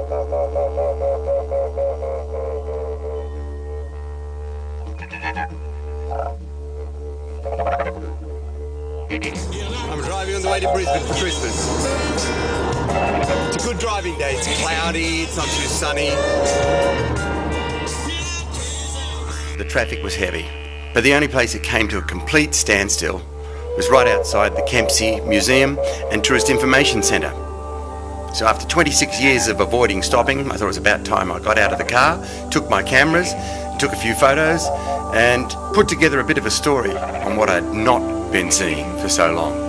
I'm driving on the way to Brisbane for Christmas. It's a good driving day. It's cloudy, it's not too sunny. The traffic was heavy, but the only place it came to a complete standstill was right outside the Kempsey Museum and Tourist Information Centre. So after 26 years of avoiding stopping, I thought it was about time I got out of the car, took my cameras, took a few photos and put together a bit of a story on what I'd not been seeing for so long.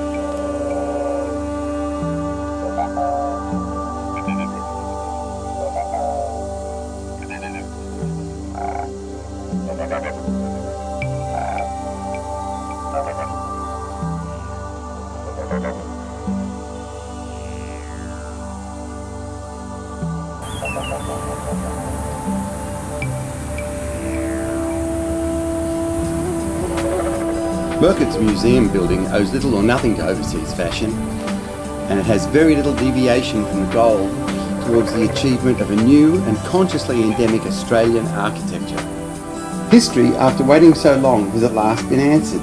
Murcutt's museum building owes little or nothing to overseas fashion, and it has very little deviation from the goal towards the achievement of a new and consciously endemic Australian architecture. History, after waiting so long, has at last been answered.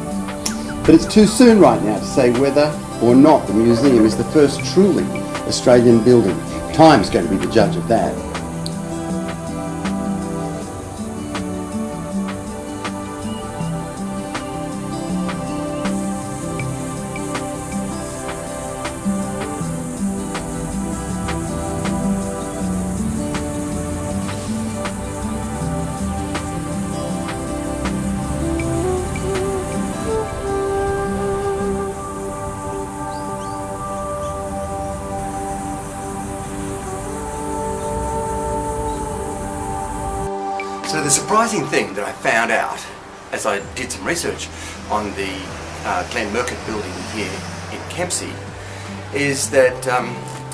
But it's too soon right now to say whether or not the museum is the first truly Australian building. Time's going to be the judge of that. So the surprising thing that I found out as I did some research on the Murcutt building here in Kempsey is that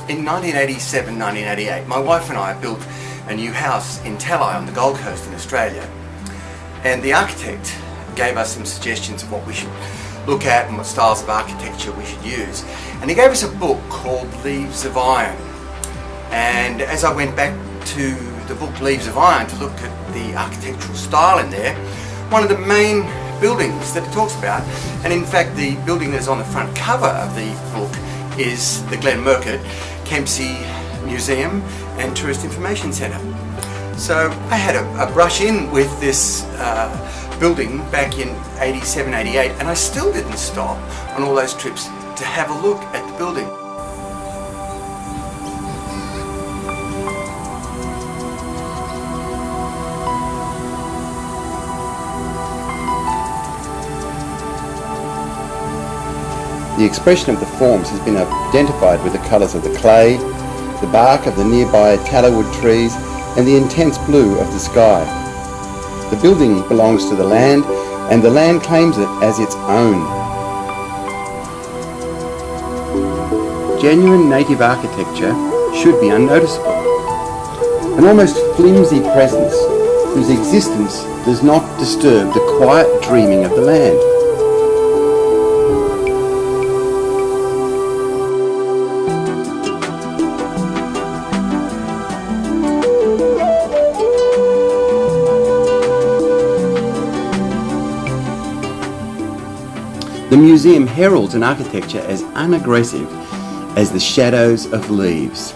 in 1987-1988 my wife and I built a new house in Talai on the Gold Coast in Australia, and the architect gave us some suggestions of what we should look at and what styles of architecture we should use, and he gave us a book called Leaves of Iron. And as I went back to the book Leaves of Iron to look at the architectural style in there, one of the main buildings that it talks about, and in fact the building that's on the front cover of the book, is the Murcutt Kempsey Museum and Tourist Information Centre. So I had a brush in with this building back in 87-88, and I still didn't stop on all those trips to have a look at the building. The expression of the forms has been identified with the colours of the clay, the bark of the nearby tallowood trees, and the intense blue of the sky. The building belongs to the land, and the land claims it as its own. Genuine native architecture should be unnoticeable. An almost flimsy presence whose existence does not disturb the quiet dreaming of the land. The museum heralds an architecture as unaggressive as the shadows of leaves.